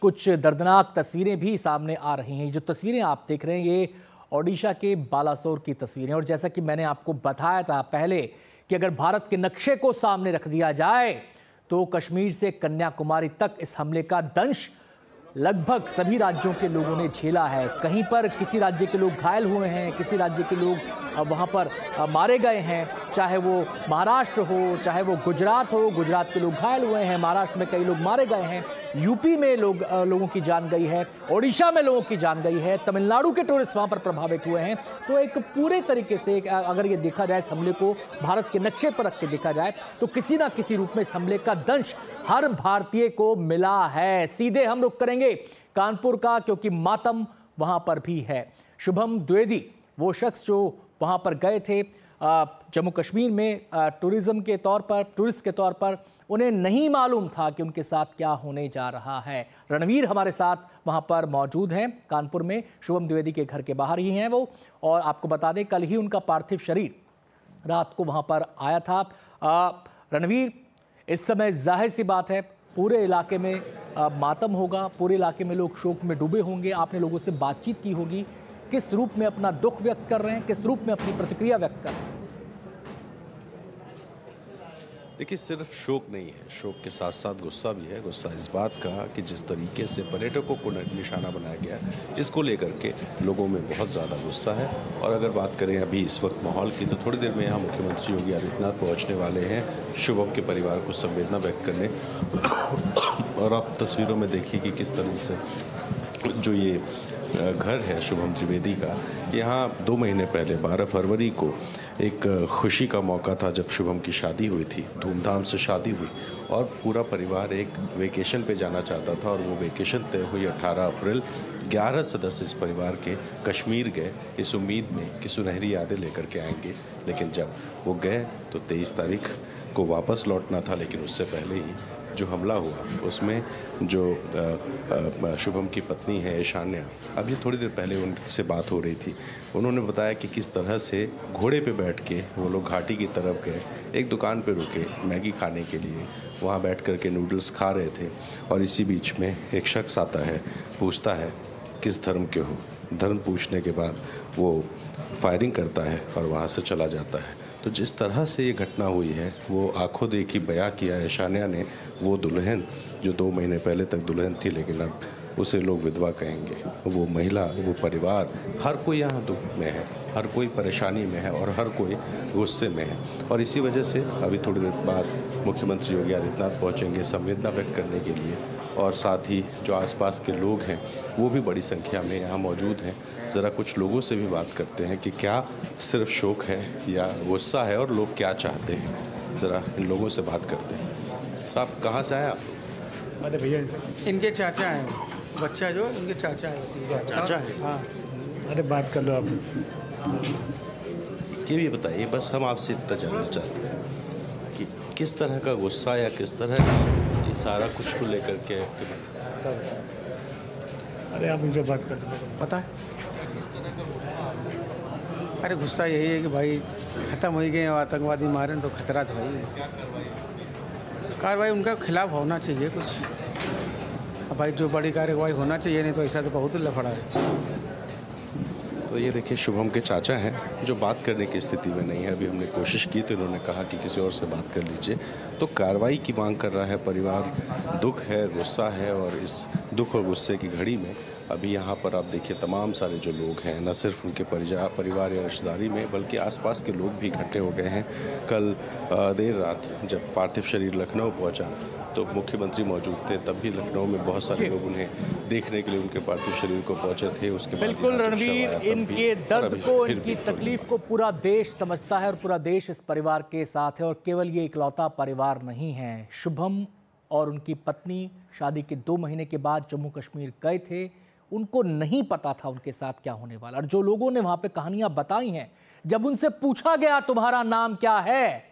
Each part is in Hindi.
कुछ दर्दनाक तस्वीरें भी सामने आ रही हैं। जो तस्वीरें आप देख रहे हैं ये ओडिशा के बालासोर की तस्वीरें, और जैसा कि मैंने आपको बताया था पहले कि अगर भारत के नक्शे को सामने रख दिया जाए तो कश्मीर से कन्याकुमारी तक इस हमले का दंश लगभग सभी राज्यों के लोगों ने झेला है। कहीं पर किसी राज्य के लोग घायल हुए हैं, किसी राज्य के लोग वहां पर मारे गए हैं, चाहे वो महाराष्ट्र हो चाहे वो गुजरात हो, गुजरात के लोग घायल हुए हैं, महाराष्ट्र में कई लोग मारे गए हैं, यूपी में लोगों की जान गई है, ओडिशा में लोगों की जान गई है, तमिलनाडु के टूरिस्ट वहां पर प्रभावित हुए हैं। तो एक पूरे तरीके से अगर ये देखा जाए, इस हमले को भारत के नक्शे पर रख के देखा जाए तो किसी ना किसी रूप में इस हमले का दंश हर भारतीय को मिला है। सीधे हम रुख करेंगे कानपुर का, क्योंकि मातम वहां पर भी है। शुभम द्विवेदी वो शख्स जो वहां पर गए थे जम्मू कश्मीर में टूरिज्म के तौर पर, टूरिस्ट के तौर पर, उन्हें नहीं मालूम था कि उनके साथ क्या होने जा रहा है। रणवीर हमारे साथ वहां पर मौजूद हैं कानपुर में, शुभम द्विवेदी के घर के बाहर ही हैं वो, और आपको बता दें कल ही उनका पार्थिव शरीर रात को वहां पर आया था। रणवीर, इस समय जाहिर सी बात है पूरे इलाके में मातम होगा, पूरे इलाके में लोग शोक में डूबे होंगे, आपने लोगों से बातचीत की होगी, किस रूप में अपना दुख व्यक्त कर रहे हैं, किस रूप में अपनी प्रतिक्रिया व्यक्त कर रहे हैं? देखिए, सिर्फ शोक नहीं है, शोक के साथ साथ गुस्सा भी है। गुस्सा इस बात का कि जिस तरीके से पर्यटकों को निशाना बनाया गया, इसको लेकर के लोगों में बहुत ज़्यादा गुस्सा है। और अगर बात करें अभी इस वक्त माहौल की, तो थोड़ी देर में यहाँ मुख्यमंत्री योगी आदित्यनाथ पहुँचने वाले हैं शुभम के परिवार को संवेदना व्यक्त करने। और आप तस्वीरों में देखिए कि किस तरह से जो ये घर है शुभम द्विवेदी का, यहाँ 2 महीने पहले 12 फरवरी को एक खुशी का मौका था जब शुभम की शादी हुई थी, धूमधाम से शादी हुई और पूरा परिवार एक वेकेशन पे जाना चाहता था। और वो वेकेशन तय हुई 18 अप्रैल। 11 सदस्य इस परिवार के कश्मीर गए इस उम्मीद में कि सुनहरी यादें लेकर के आएंगे, लेकिन जब वो गए तो 23 तारीख को वापस लौटना था। लेकिन उससे पहले ही जो हमला हुआ उसमें जो शुभम की पत्नी है ईशान्या, अभी थोड़ी देर पहले उनसे बात हो रही थी, उन्होंने बताया कि किस तरह से घोड़े पे बैठ के वो लोग घाटी की तरफ गए, एक दुकान पे रुके मैगी खाने के लिए, वहाँ बैठ कर के नूडल्स खा रहे थे। और इसी बीच में एक शख्स आता है, पूछता है किस धर्म के हो। धर्म पूछने के बाद वो फायरिंग करता है और वहाँ से चला जाता है। तो जिस तरह से ये घटना हुई है वो आंखों देखी बयां किया है ईशान्या ने। वो दुल्हन जो 2 महीने पहले तक दुल्हन थी, लेकिन अब उसे लोग विधवा कहेंगे, वो महिला, वो परिवार, हर कोई यहाँ दुख में है, हर कोई परेशानी में है और हर कोई गुस्से में है। और इसी वजह से अभी थोड़ी देर बाद मुख्यमंत्री योगी आदित्यनाथ पहुँचेंगे संवेदना व्यक्त करने के लिए, और साथ ही जो आसपास के लोग हैं वो भी बड़ी संख्या में यहाँ मौजूद हैं। ज़रा कुछ लोगों से भी बात करते हैं कि क्या सिर्फ शोक है या गुस्सा है और लोग क्या चाहते हैं। ज़रा इन लोगों से बात करते हैं। साहब, कहाँ से आए आप? अरे भैया, इनके चाचा हैं, बच्चा जो इनके चाचा है। चाचा है? हाँ। अरे बात कर लो आप। ये बताइए, बस हम आपसे इतना जानना चाहते हैं कि किस तरह का गुस्सा या किस तरह का ये सारा कुछ को लेकर के। अरे आप उनसे बात कर लो, पता है। अरे गुस्सा यही है कि भाई ख़त्म हो ही गए, आतंकवादी मारे तो खतरा तो है। कार्रवाई उनका खिलाफ होना चाहिए कुछ। भाई जो बड़ी कार्रवाई होना चाहिए, नहीं तो ऐसा तो बहुत लफड़ा है। तो ये देखिए शुभम के चाचा हैं जो बात करने की स्थिति में नहीं है। अभी हमने कोशिश की तो इन्होंने कहा कि किसी और से बात कर लीजिए। तो कार्रवाई की मांग कर रहा है परिवार, दुख है, गुस्सा है। और इस दुख और गुस्से की घड़ी में अभी यहाँ पर आप देखिए तमाम सारे जो लोग हैं, न सिर्फ उनके परिवार या रिश्तेदारी में बल्कि आसपास के लोग भी इकट्ठे हो गए हैं। कल देर रात जब पार्थिव शरीर लखनऊ पहुँचा तो मुख्यमंत्री मौजूद थे, तब भी लखनऊ में बहुत सारे लोग उन्हें देखने के लिए उनके पार्थिव शरीर को पहुंचे थे। उसके बाद बिल्कुल रणवीर, इनके दर्द को, इनकी तकलीफ को पूरा देश समझता है और पूरा देश इस परिवार के साथ है। और केवल ये इकलौता परिवार नहीं है। शुभम और उनकी पत्नी शादी के 2 महीने के बाद जम्मू कश्मीर गए थे, उनको नहीं पता था उनके साथ क्या होने वाला। और जो लोगों ने वहां पे कहानियां बताई हैं, जब उनसे पूछा गया तुम्हारा नाम क्या है,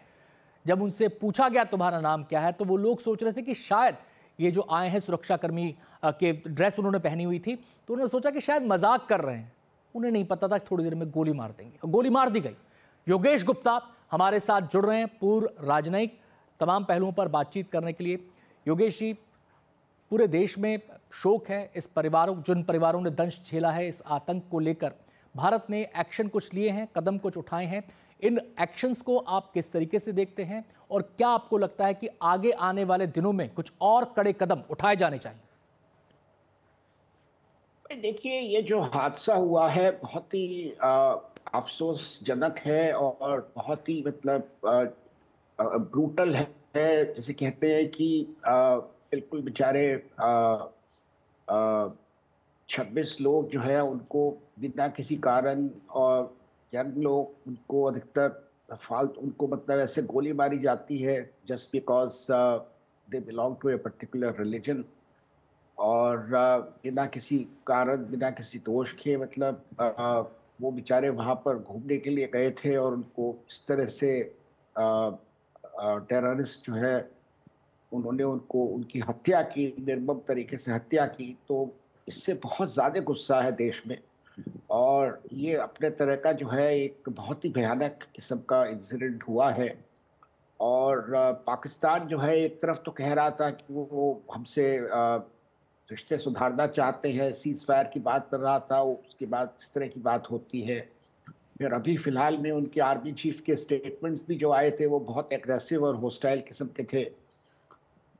जब उनसे पूछा गया तुम्हारा नाम क्या है, तो वो लोग सोच रहे थे कि शायद ये जो आए हैं सुरक्षाकर्मी के ड्रेस उन्होंने पहनी हुई थी, तो उन्होंने सोचा कि शायद मजाक कर रहे हैं। उन्हें नहीं पता था कि थोड़ी देर में गोली मार देंगे। गोली मार दी गई। योगेश गुप्ता हमारे साथ जुड़ रहे हैं पूर्व राजनयिक, तमाम पहलुओं पर बातचीत करने के लिए। योगेश जी, पूरे देश में शोक है इस जिन परिवारों ने दंश झेला है इस आतंक को लेकर। भारत ने एक्शन कुछ लिए हैं, कदम कुछ उठाए हैं। इन एक्शंस को आप किस तरीके से देखते हैं और क्या आपको लगता है कि आगे आने वाले दिनों में कुछ और कड़े कदम उठाए जाने चाहिए? देखिए, ये जो हादसा हुआ है बहुत ही अफसोसजनक है और बहुत ही मतलब ब्रूटल है। जैसे कहते हैं कि बिल्कुल बेचारे 26 लोग जो है उनको बिना किसी कारण, और यंग लोग उनको अधिकतर फालतू उनको मतलब ऐसे गोली मारी जाती है just because they belong to a particular religion, और बिना किसी कारण बिना किसी दोष के मतलब वो बेचारे वहाँ पर घूमने के लिए गए थे और उनको इस तरह से टेररिस्ट जो है उन्होंने उनकी हत्या की, निर्मम तरीके से हत्या की। तो इससे बहुत ज़्यादा गुस्सा है देश में, और ये अपने तरह का जो है एक बहुत ही भयानक किस्म का इंसिडेंट हुआ है। और पाकिस्तान जो है एक तरफ तो कह रहा था कि वो हमसे रिश्ते सुधारना चाहते हैं, सीज फायर की बात कर रहा था, उसके बाद इस तरह की बात होती है। फिर अभी फ़िलहाल में उनके आर्मी चीफ के स्टेटमेंट्स भी जो आए थे वो बहुत एग्रेसिव और होस्टाइल किस्म के थे।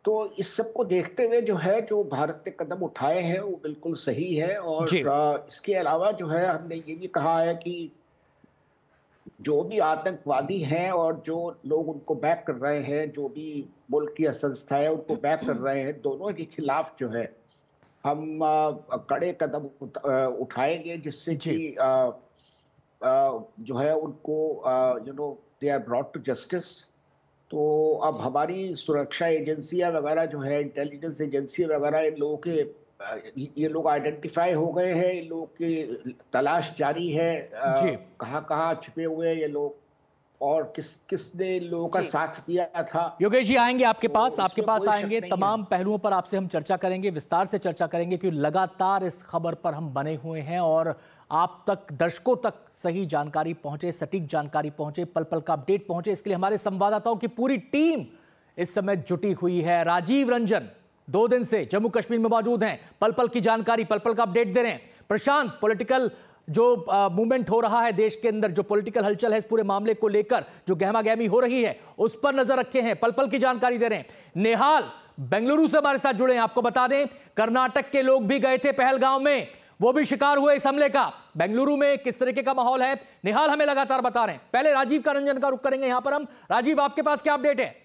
तो इस सब को देखते हुए जो है जो भारत ने कदम उठाए हैं वो बिल्कुल सही है। और इसके अलावा जो है हमने ये भी कहा है कि जो भी आतंकवादी हैं और जो लोग उनको बैक कर रहे हैं, जो भी मुल्क की संस्थाएं उनको बैक कर रहे हैं, दोनों के खिलाफ जो है हम कड़े कदम उठाएंगे, जिससे कि जो है उनको they are brought to justice. तो अब हमारी सुरक्षा एजेंसियां वगैरह जो है, इंटेलिजेंस एजेंसी वगैरह, ये लोग आइडेंटिफाई हो गए हैं, इन लोगों की तलाश जारी है, कहाँ छिपे हुए हैं ये लोग और किसने इन लोगों का साथ दिया था। योगेश जी आएंगे आपके पास आएंगे, तमाम पहलुओं पर आपसे हम चर्चा करेंगे, विस्तार से चर्चा करेंगे, क्योंकि लगातार इस खबर पर हम बने हुए हैं और आप तक, दर्शकों तक सही जानकारी पहुंचे, सटीक जानकारी पहुंचे, पल पल का अपडेट पहुंचे, इसके लिए हमारे संवाददाताओं की पूरी टीम इस समय जुटी हुई है। राजीव रंजन 2 दिन से जम्मू कश्मीर में मौजूद हैं, पल पल की जानकारी, पल पल का अपडेट दे रहे हैं। प्रशांत, पॉलिटिकल जो मूवमेंट हो रहा है देश के अंदर, जो पॉलिटिकल हलचल है इस पूरे मामले को लेकर, जो गहमा गहमी हो रही है, उस पर नजर रखे हैं, पल पल की जानकारी दे रहे हैं। नेहाल बेंगलुरु से हमारे साथ जुड़े हैं। आपको बता दें, कर्नाटक के लोग भी गए थे पहलगांव में, वो भी शिकार हुए इस हमले का। बेंगलुरु में किस तरीके का माहौल है, निहाल हमें लगातार बता रहे हैं। पहले राजीव का रंजन का रुख करेंगे यहां पर हम। राजीव, आपके पास क्या अपडेट है?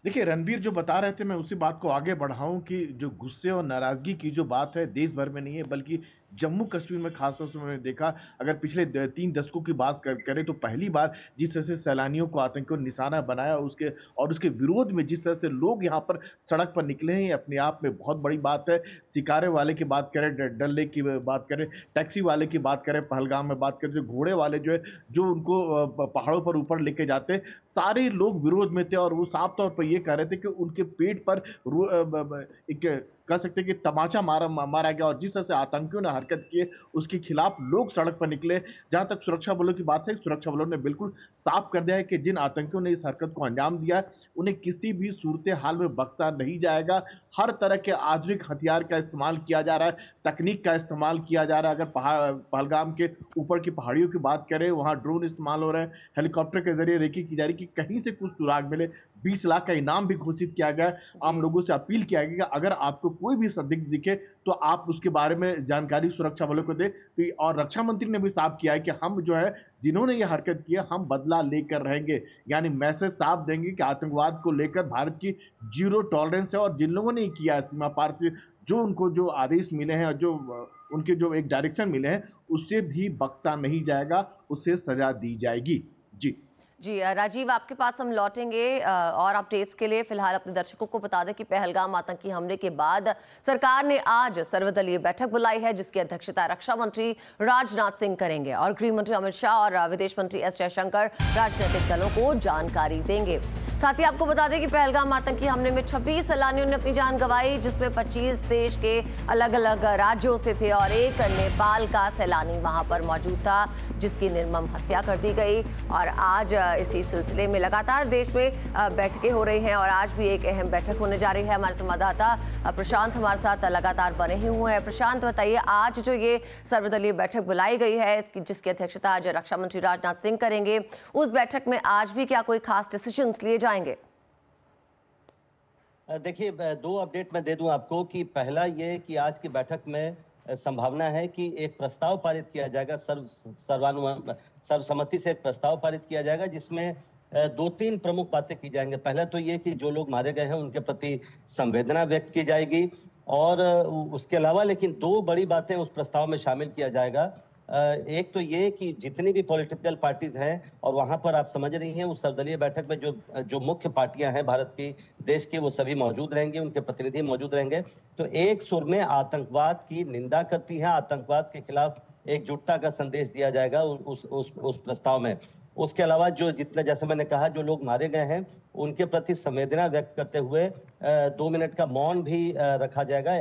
देखिए, रणबीर जो बता रहे थे, मैं उसी बात को आगे बढ़ाऊं कि जो गुस्से और नाराजगी की जो बात है देश भर में नहीं है, बल्कि जम्मू कश्मीर में खासतौर से मैंने देखा, अगर पिछले 3 दशकों की बात करें तो पहली बार जिस तरह से सैलानियों को आतंकियों ने निशाना बनाया और उसके विरोध में जिस तरह से लोग यहाँ पर सड़क पर निकले हैं, अपने आप में बहुत बड़ी बात है। शिकारे वाले की बात करें, डल लेक की बात करें, टैक्सी वाले की बात करें, पहलगाम में बात करें, जो घोड़े वाले जो उनको पहाड़ों पर ऊपर लेके जाते, सारे लोग विरोध में थे और वो साफ तौर पर ये कह रहे थे कि उनके पेट पर एक कह सकते हैं कि तमाचा मारा गया, और जिस तरह से आतंकियों ने हरकत की उसके खिलाफ लोग सड़क पर निकले। जहां तक सुरक्षा बलों की बात है, सुरक्षा बलों ने बिल्कुल साफ कर दिया है कि जिन आतंकियों ने इस हरकत को अंजाम दिया है उन्हें किसी भी सूरत हाल में बख्शा नहीं जाएगा। हर तरह के आधुनिक हथियार का इस्तेमाल किया जा रहा है, तकनीक का इस्तेमाल किया जा रहा है। अगर पहलगाम के ऊपर की पहाड़ियों की बात करें, वहां ड्रोन इस्तेमाल हो रहे हैं, हेलीकॉप्टर के जरिए रेकी की जा रही है कि कहीं से कुछ सुराग मिले। 20 लाख का इनाम भी घोषित किया गया। आम लोगों से अपील किया गया कि अगर आपको कोई भी संदिग्ध दिखे तो आप उसके बारे में जानकारी सुरक्षा बलों को दें। और रक्षा मंत्री ने भी साफ किया है कि हम जो है जिन्होंने ये हरकत की है हम बदला लेकर रहेंगे, यानी मैसेज साफ देंगे कि आतंकवाद को लेकर भारत की 0 टॉलरेंस है, और जिन लोगों ने किया है सीमा पार से जो उनको जो आदेश मिले हैं और जो उनके जो एक डायरेक्शन मिले हैं उससे भी बख्शा नहीं जाएगा, उससे सजा दी जाएगी। जी राजीव, आपके पास हम लौटेंगे और अपडेट्स के लिए। फिलहाल अपने दर्शकों को बता दें कि पहलगाम आतंकी हमले के बाद सरकार ने आज सर्वदलीय बैठक बुलाई है, जिसकी अध्यक्षता रक्षा मंत्री राजनाथ सिंह करेंगे और गृह मंत्री अमित शाह और विदेश मंत्री एस जयशंकर राजनीतिक दलों को जानकारी देंगे। साथ ही आपको बता दें कि पहलगाम आतंकी हमले में 26 सैलानियों ने अपनी जान गंवाई, जिसमें 25 देश के अलग अलग राज्यों से थे और एक नेपाल का सैलानी वहां पर मौजूद था, जिसकी निर्मम हत्या कर दी गई। और आज इसी सिलसिले में लगातार देश में बैठकें हो रही हैं और आज भी एक अहम बैठक होने जा रही है। हमारे संवाददाता प्रशांत हमारे साथ लगातार बने ही हुए हैं। प्रशांत, बताइए, आज जो ये सर्वदलीय बैठक बुलाई गई है जिसकी अध्यक्षता आज रक्षा मंत्री राजनाथ सिंह करेंगे, उस बैठक में आज भी क्या कोई खास डिसीजंस लिए जाएंगे? देखिए, 2 अपडेट मैं दे दूं आपको कि पहला ये कि आज की बैठक में संभावना है कि एक प्रस्ताव पारित किया जाएगा, सर्वसम्मति से एक प्रस्ताव पारित किया जाएगा जिसमें 2-3 प्रमुख बातें की जाएंगे। पहला तो ये कि जो लोग मारे गए हैं उनके प्रति संवेदना व्यक्त की जाएगी और उसके अलावा लेकिन 2 बड़ी बातें उस प्रस्ताव में शामिल किया जाएगा। एक तो ये कि जितनी भी पॉलिटिकल पार्टीज हैं और वहां पर आप समझ रही हैं उस सर्वदलीय बैठक में जो मुख्य पार्टियां हैं भारत की, देश की, वो सभी मौजूद रहेंगे, उनके प्रतिनिधि मौजूद रहेंगे। तो एक सुर में आतंकवाद की निंदा करती है, आतंकवाद के खिलाफ एकजुटता का संदेश दिया जाएगा उस प्रस्ताव में। उसके अलावा जितने, जैसे मैंने कहा, जो लोग मारे गए हैं उनके प्रति संवेदना व्यक्त करते हुए 2 मिनट का मौन भी रखा जाएगा,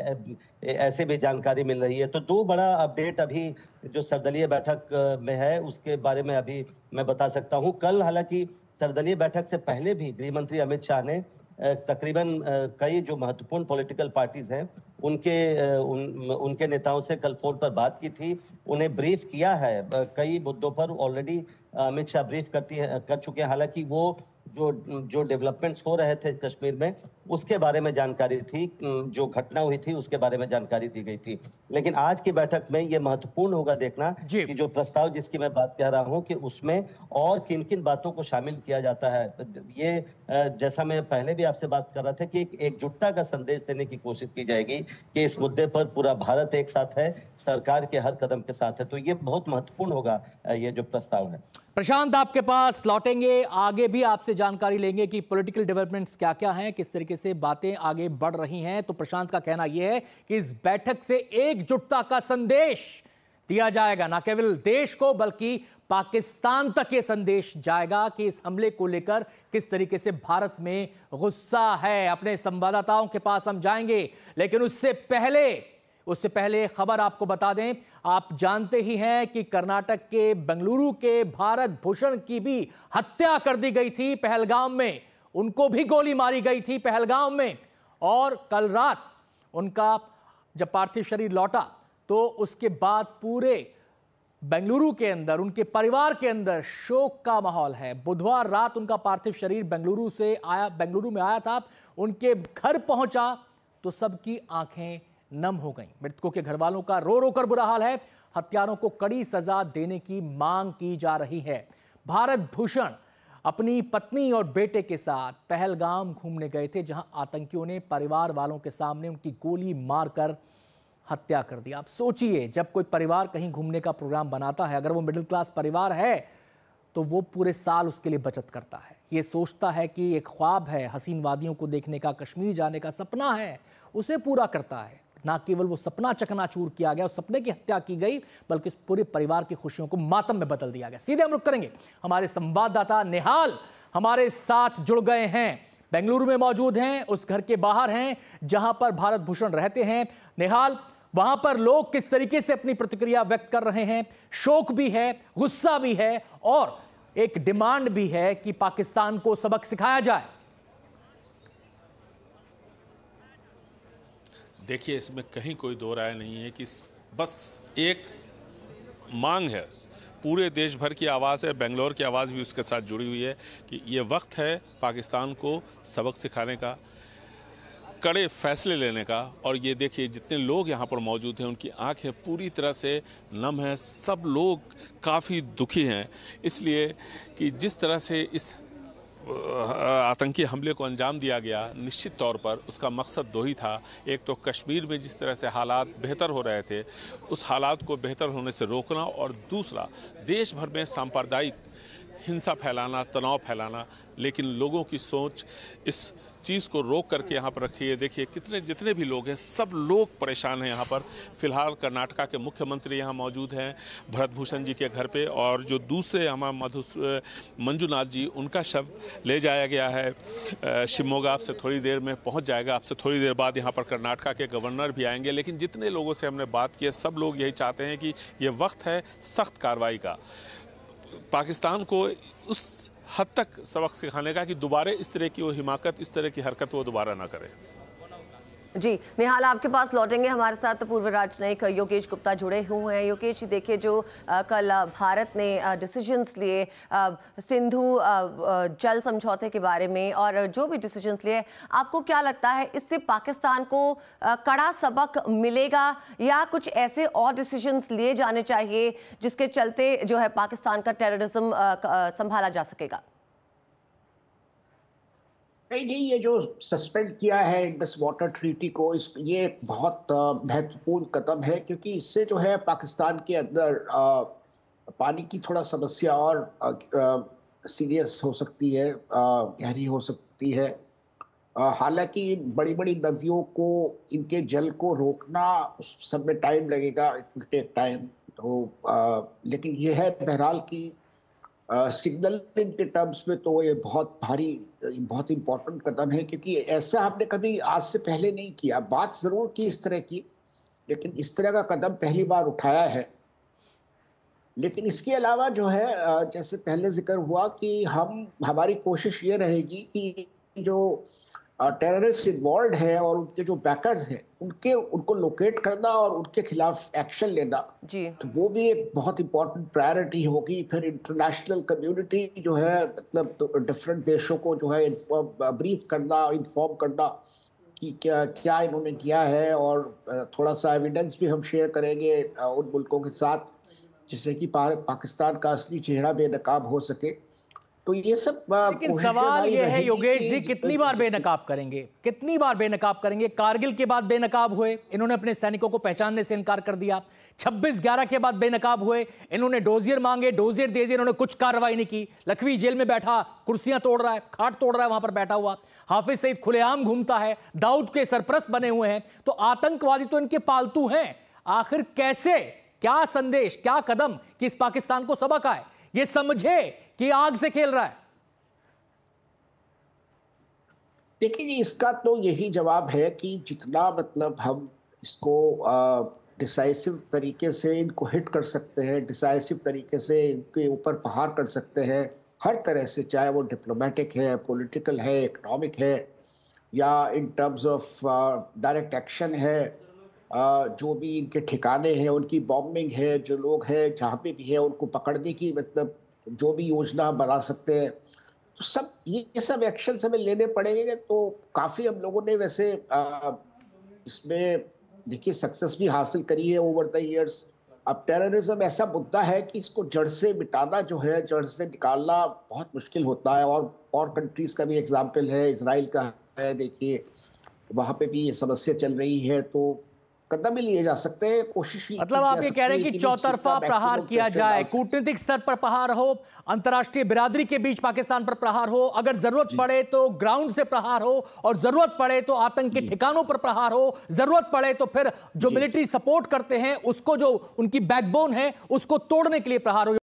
ऐसे भी जानकारी मिल रही है। तो 2 बड़ा अपडेट अभी जो सर्वदलीय बैठक में है उसके बारे में अभी मैं बता सकता हूं। कल हालांकि सर्वदलीय बैठक से पहले भी गृह मंत्री अमित शाह ने तकरीबन कई जो महत्वपूर्ण पॉलिटिकल पार्टीज हैं उनके नेताओं से कल फोन पर बात की थी, उन्हें ब्रीफ किया है। कई मुद्दों पर ऑलरेडी अमित शाह ब्रीफ कर चुके हैं। हालांकि वो जो डेवलपमेंट्स हो रहे थे कश्मीर में उसके बारे में जानकारी थी, जो घटना हुई थी उसके बारे में जानकारी दी गई थी। लेकिन आज की बैठक में ये महत्वपूर्ण होगा देखना कि जो प्रस्ताव जिसकी मैं बात कह रहा हूं कि उसमें और किन किन बातों को शामिल किया जाता है। ये जैसा मैं पहले भी आपसे बात कर रहा था कि एक एकजुटता का संदेश देने की कोशिश की जाएगी कि इस मुद्दे पर पूरा भारत एक साथ है, सरकार के हर कदम के साथ है। तो ये बहुत महत्वपूर्ण होगा ये जो प्रस्ताव है। प्रशांत, आपके पास लौटेंगे, आगे भी आपसे जानकारी लेंगे कि पॉलिटिकल डेवलपमेंट्स क्या क्या हैं, किस तरीके से बातें आगे बढ़ रही हैं। तो प्रशांत का कहना यह है कि इस बैठक से एकजुटता का संदेश दिया जाएगा, ना केवल देश को बल्कि पाकिस्तान तक ये संदेश जाएगा कि इस हमले को लेकर किस तरीके से भारत में गुस्सा है। अपने संवाददाताओं के पास हम जाएंगे, लेकिन उससे पहले खबर आपको बता दें, आप जानते ही हैं कि कर्नाटक के बेंगलुरु के भारत भूषण की भी हत्या कर दी गई थी पहलगाम में, उनको भी गोली मारी गई थी पहलगाम में। और कल रात उनका जब पार्थिव शरीर लौटा तो उसके बाद पूरे बेंगलुरु के अंदर, उनके परिवार के अंदर शोक का माहौल है। बुधवार रात उनका पार्थिव शरीर बेंगलुरु में आया था, उनके घर पहुंचा तो सबकी आंखें नम हो गई। मृतकों के घर वालों का रो रो कर बुरा हाल है। हत्यारों को कड़ी सजा देने की मांग की जा रही है। भारत भूषण अपनी पत्नी और बेटे के साथ पहलगाम घूमने गए थे, जहां आतंकियों ने परिवार वालों के सामने उनकी गोली मारकर हत्या कर दी। आप सोचिए, जब कोई परिवार कहीं घूमने का प्रोग्राम बनाता है, अगर वो मिडिल क्लास परिवार है तो वो पूरे साल उसके लिए बचत करता है। ये सोचता है कि एक ख्वाब है, हसीन वादियों को देखने का, कश्मीर जाने का सपना है, उसे पूरा करता है। ना केवल वो सपना चकनाचूर किया गया, उस सपने की हत्या की गई, बल्कि इस पूरे परिवार की खुशियों को मातम में बदल दिया गया। सीधे हम रुक करेंगे, हमारे संवाददाता निहाल हमारे साथ जुड़ गए हैं, बेंगलुरु में मौजूद हैं, उस घर के बाहर हैं जहां पर भारत भूषण रहते हैं। निहाल, वहां पर लोग किस तरीके से अपनी प्रतिक्रिया व्यक्त कर रहे हैं? शोक भी है, गुस्सा भी है और एक डिमांड भी है कि पाकिस्तान को सबक सिखाया जाए। देखिए, इसमें कहीं कोई दो राय नहीं है कि बस एक मांग है, पूरे देश भर की आवाज़ है, बेंगलोर की आवाज़ भी उसके साथ जुड़ी हुई है कि ये वक्त है पाकिस्तान को सबक सिखाने का, कड़े फैसले लेने का। और ये देखिए, जितने लोग यहाँ पर मौजूद हैं उनकी आंखें पूरी तरह से नम हैं, सब लोग काफ़ी दुखी हैं, इसलिए कि जिस तरह से इस आतंकी हमले को अंजाम दिया गया, निश्चित तौर पर उसका मकसद 2 ही था। एक तो कश्मीर में जिस तरह से हालात बेहतर हो रहे थे उस हालात को बेहतर होने से रोकना, और दूसरा देश भर में सांप्रदायिक हिंसा फैलाना, तनाव फैलाना। लेकिन लोगों की सोच इस चीज़ को रोक करके यहाँ पर रखी है। देखिए, जितने भी लोग हैं सब लोग परेशान हैं यहाँ पर। फिलहाल कर्नाटका के मुख्यमंत्री यहाँ मौजूद हैं भरत भूषण जी के घर पे, और जो दूसरे हमारे मंजुनाथ जी, उनका शव ले जाया गया है शिवमोगा। आपसे थोड़ी देर में पहुँच जाएगा, आपसे थोड़ी देर बाद यहाँ पर कर्नाटका के गवर्नर भी आएंगे। लेकिन जितने लोगों से हमने बात की है सब लोग यही चाहते हैं कि ये वक्त है सख्त कार्रवाई का। पाकिस्तान को उस हद तक सबक सिखाने का कि दोबारा इस तरह की वो हिमाकत, इस तरह की हरकत वो दोबारा ना करे। जी निहाल, आपके पास लौटेंगे। हमारे साथ पूर्व राजनयिक योगेश गुप्ता जुड़े हुए हैं। योगेश जी, देखिए जो कल भारत ने डिसीजंस लिए सिंधु जल समझौते के बारे में, और जो भी डिसीजंस लिए, आपको क्या लगता है इससे पाकिस्तान को कड़ा सबक मिलेगा या कुछ ऐसे और डिसीजंस लिए जाने चाहिए जिसके चलते जो है पाकिस्तान का टेररिज्म संभाला जा सकेगा? नहीं, ये जो सस्पेंड किया है इंडस वाटर ट्रीटी को, ये एक बहुत महत्वपूर्ण कदम है, क्योंकि इससे जो है पाकिस्तान के अंदर पानी की थोड़ा समस्या और सीरियस हो सकती है, गहरी हो सकती है। हालांकि बड़ी बड़ी नदियों को, इनके जल को रोकना, उस सब में टाइम लगेगा, इट विल टेक टाइम। तो लेकिन ये है बहरहाल की सिग्नलिंग के टर्म्स में तो ये बहुत भारी, बहुत इम्पोर्टेंट कदम है, क्योंकि ऐसा हमने कभी आज से पहले नहीं किया। बात जरूर की इस तरह की, लेकिन इस तरह का कदम पहली बार उठाया है। लेकिन इसके अलावा जो है, जैसे पहले जिक्र हुआ कि हमारी कोशिश ये रहेगी कि जो टेररिस्ट इन्वॉल्व है और उनके जो बैकर्स हैं, उनको लोकेट करना और उनके खिलाफ एक्शन लेना जी। तो वो भी एक बहुत इंपॉर्टेंट प्रायोरिटी होगी। फिर इंटरनेशनल कम्युनिटी जो है, मतलब डिफरेंट देशों को जो है ब्रीफ करना, इन्फॉर्म करना कि क्या इन्होंने किया है, और थोड़ा सा एविडेंस भी हम शेयर करेंगे उन मुल्कों के साथ, जिससे कि पाकिस्तान का असली चेहरा बेनकाब हो सके। तो ये सब, लेकिन सवाल ये है योगेश जी, कितनी बार बेनकाब करेंगे, कितनी बार बेनकाब करेंगे? कारगिल के बाद बेनकाब हुए, इन्होंने अपने सैनिकों को पहचानने से इनकार कर दिया। 26/11 के बाद बेनकाब हुए, इन्होंने डोजियर मांगे, डोजियर दे दिए, इन्होंने कुछ कार्रवाई नहीं की। लखवी जेल में बैठा कुर्सियां तोड़ रहा है, खाट तोड़ रहा है वहां पर बैठा हुआ। हाफिज सईद खुलेआम घूमता है, दाऊद के सरपरस्त बने हुए हैं। तो आतंकवादी तो इनके पालतू हैं। आखिर कैसे, क्या संदेश, क्या कदम कि इस पाकिस्तान को सबक आए, ये समझे कि आग से खेल रहा है? देखिए, इसका तो यही जवाब है कि जितना मतलब हम इसको डिसाइसिव तरीके से इनको हिट कर सकते हैं, डिसाइसिव तरीके से इनके ऊपर प्रहार कर सकते हैं, हर तरह से, चाहे वो डिप्लोमेटिक है, पॉलिटिकल है, इकोनॉमिक है, या in terms of direct action है, जो भी इनके ठिकाने हैं, उनकी बॉम्बिंग है, जो लोग हैं जहाँ पे भी है उनको पकड़ने की, मतलब जो भी योजना बना सकते हैं, तो सब ये सब एक्शन हमें लेने पड़ेंगे। तो काफ़ी हम लोगों ने वैसे इसमें देखिए सक्सेस भी हासिल करी है ओवर द इयर्स। अब टेररिज्म ऐसा मुद्दा है कि इसको जड़ से मिटाना जो है, जड़ से निकालना बहुत मुश्किल होता है। और कंट्रीज़ का भी एग्जाम्पल है, इजराइल का है, देखिए वहाँ पे भी ये समस्या चल रही है। तो कदम ही लिए जा सकते हैं, कोशिश ही। मतलब आप ये कह रहे हैं कि चौतरफा प्रहार किया जाए, कूटनीतिक स्तर पर प्रहार हो, अंतर्राष्ट्रीय बिरादरी के बीच पाकिस्तान पर प्रहार हो, अगर जरूरत पड़े तो ग्राउंड से प्रहार हो, और जरूरत पड़े तो आतंक के ठिकानों पर प्रहार हो, जरूरत पड़े तो फिर जो मिलिट्री सपोर्ट करते हैं उसको, जो उनकी बैकबोन है, उसको तोड़ने के लिए प्रहार हो।